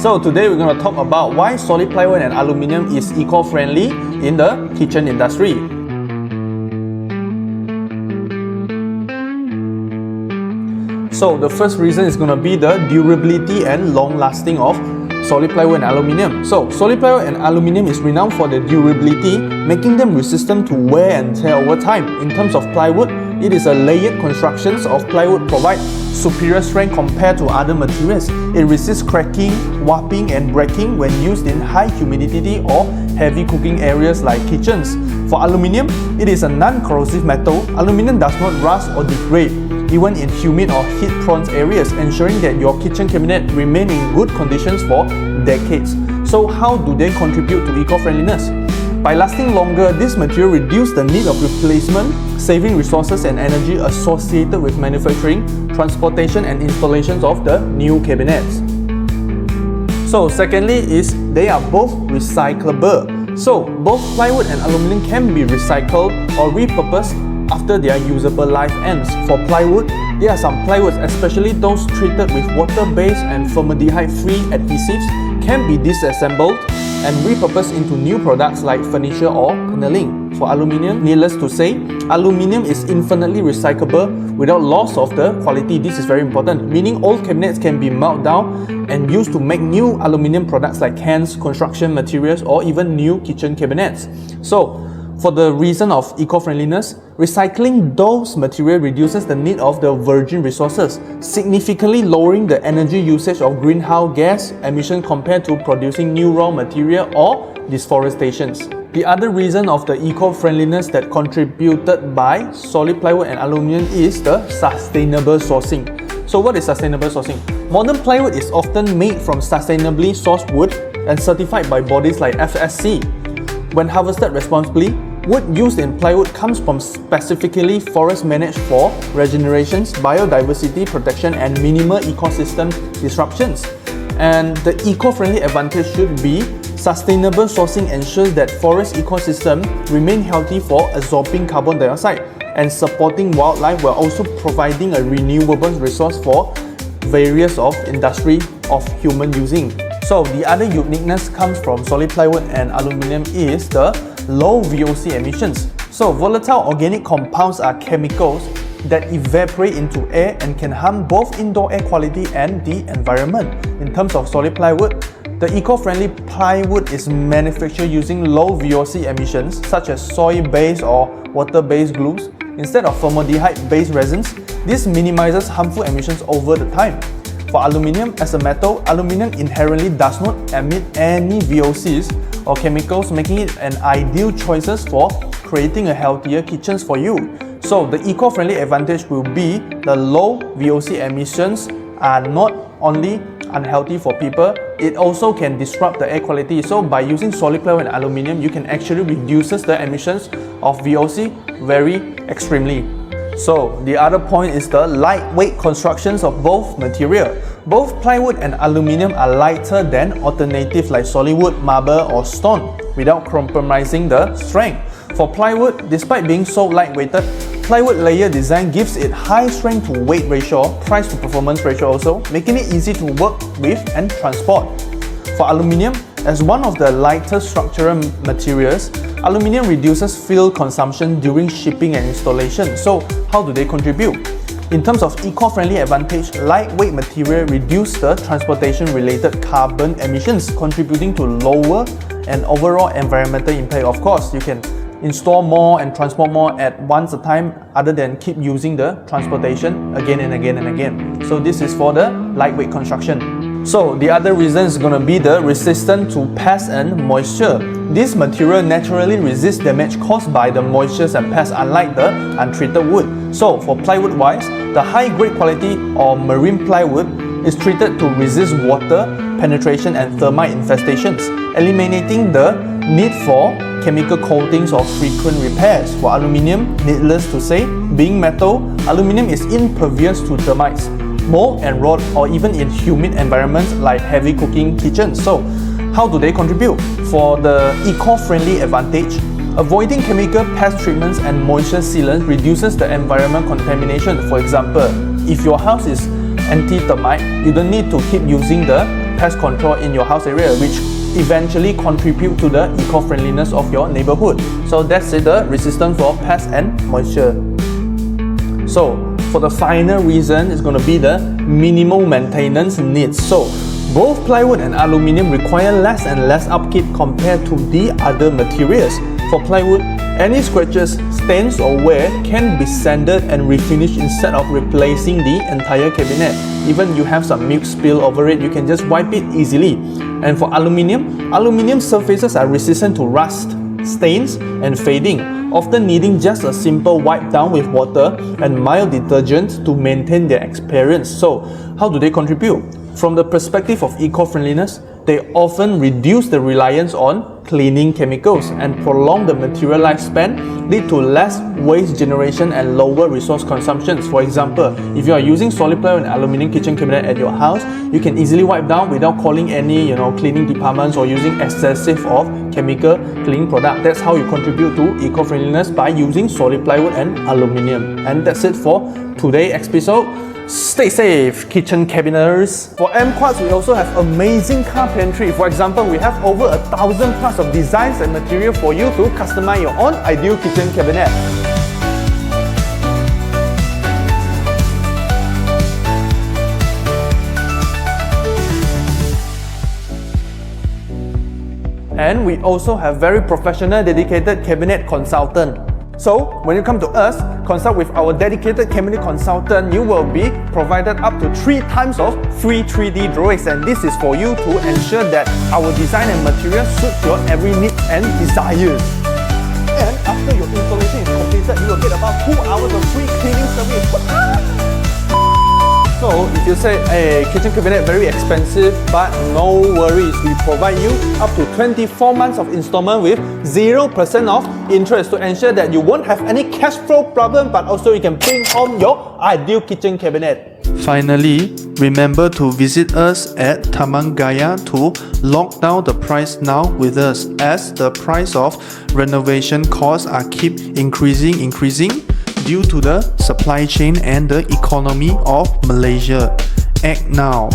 So today we're going to talk about why solid plywood and aluminium is eco-friendly in the kitchen industry. So the first reason is going to be the durability and long lasting of solid plywood and aluminium. So solid plywood and aluminium is renowned for their durability, making them resistant to wear and tear over time. In terms of plywood, it is a layered construction of plywood provide superior strength compared to other materials. It resists cracking, warping and breaking when used in high humidity or heavy cooking areas like kitchens. For aluminium, it is a non-corrosive metal. Aluminium does not rust or degrade, even in humid or heat-prone areas, ensuring that your kitchen cabinet remain in good conditions for decades. So how do they contribute to eco-friendliness? By lasting longer, this material reduces the need of replacement, saving resources and energy associated with manufacturing, transportation and installations of the new cabinets. So secondly is they are both recyclable. So both plywood and aluminium can be recycled or repurposed after their usable life ends. For plywood, there are some plywoods, especially those treated with water-based and formaldehyde-free adhesives, can be disassembled and repurposed into new products like furniture or paneling. For aluminium, needless to say, aluminium is infinitely recyclable without loss of the quality. This is very important, meaning old cabinets can be melted down and used to make new aluminium products like cans, construction materials, or even new kitchen cabinets. So, for the reason of eco-friendliness, recycling those materials reduces the need of the virgin resources, significantly lowering the energy usage of greenhouse gas emission compared to producing new raw material or deforestations. The other reason of the eco-friendliness that contributed by solid plywood and aluminium is the sustainable sourcing. So what is sustainable sourcing? Modern plywood is often made from sustainably sourced wood and certified by bodies like FSC. When harvested responsibly, wood used in plywood comes from specifically forest managed for regeneration, biodiversity protection and minimal ecosystem disruptions. And the eco-friendly advantage should be sustainable sourcing ensures that forest ecosystem remain healthy for absorbing carbon dioxide and supporting wildlife while also providing a renewable resource for various of industry of human using. So the other uniqueness comes from solid plywood and aluminium is the low VOC emissions. So volatile organic compounds are chemicals that evaporate into air and can harm both indoor air quality and the environment. In terms of solid plywood, the eco-friendly plywood is manufactured using low VOC emissions such as soil-based or water-based glues instead of formaldehyde-based resins. This minimizes harmful emissions over the time. For aluminium, as a metal, aluminium inherently does not emit any VOCs or chemicals, making it an ideal choice for creating a healthier kitchen for you. So the eco-friendly advantage will be the low VOC emissions are not only unhealthy for people, it also can disrupt the air quality. So by using solid plywood and aluminium, you can actually reduce the emissions of VOC very extremely. So the other point is the lightweight constructions of both material. Both plywood and aluminium are lighter than alternatives like solid wood, marble or stone without compromising the strength. For plywood, despite being so lightweighted, plywood layer design gives it high strength to weight ratio, price to performance ratio also, making it easy to work with and transport. For aluminium, as one of the lighter structural materials, aluminium reduces fuel consumption during shipping and installation. So how do they contribute? In terms of eco-friendly advantage, lightweight material reduce the transportation-related carbon emissions, contributing to lower and overall environmental impact. Of course, you can install more and transport more at once a time other than keep using the transportation again and again and again. So this is for the lightweight construction. So the other reason is going to be the resistance to pests and moisture. This material naturally resists damage caused by the moisture and pests, unlike the untreated wood. So for plywood wise, the high grade quality or marine plywood is treated to resist water penetration and termite infestations, eliminating the need for chemical coatings or frequent repairs. For aluminium, needless to say, being metal, aluminium is impervious to termites, mold and rot, or even in humid environments like heavy cooking kitchens. So how do they contribute? For the eco-friendly advantage, avoiding chemical pest treatments and moisture sealants reduces the environment contamination. For example, if your house is anti-termite, you don't need to keep using the pest control in your house area, which eventually contribute to the eco-friendliness of your neighborhood. So that's it, the resistance for pest and moisture. So for the final reason, it's going to be the minimal maintenance needs. So both plywood and aluminium require less and less upkeep compared to the other materials. For plywood, any scratches, stains or wear can be sanded and refinished instead of replacing the entire cabinet. Even you have some milk spill over it, you can just wipe it easily. And for aluminium surfaces are resistant to rust, stains and fading, often needing just a simple wipe down with water and mild detergent to maintain their appearance. So how do they contribute? From the perspective of eco-friendliness, they often reduce the reliance on cleaning chemicals and prolong the material lifespan, lead to less waste generation and lower resource consumption. For example, if you are using solid plywood and aluminium kitchen cabinet at your house, you can easily wipe down without calling any cleaning departments or using excessive of chemical cleaning product. That's how you contribute to eco-friendliness, by using solid plywood and aluminium. And that's it for today's episode. Stay safe, kitchen cabinets. For AmpQuartz, we also have amazing carpentry. For example, we have over 1,000 plus of designs and material for you to customize your own ideal kitchen cabinet. And we also have very professional, dedicated cabinet consultant. So, when you come to us, consult with our dedicated cabinet consultant, you will be provided up to 3 times of free 3D drawings, and this is for you to ensure that our design and material suits your every need and desires. And after your installation is completed, you will get about 2 hours of free cleaning service. So, if you say, hey, kitchen cabinet very expensive, but no worries, we provide you up to 24 months of installment with 0% of interest to ensure that you won't have any cash flow problem, but also you can bring home your ideal kitchen cabinet. Finally, remember to visit us at Taman Gaya to lock down the price now with us, as the price of renovation costs are keep increasing due to the supply chain and the economy of Malaysia. Act now.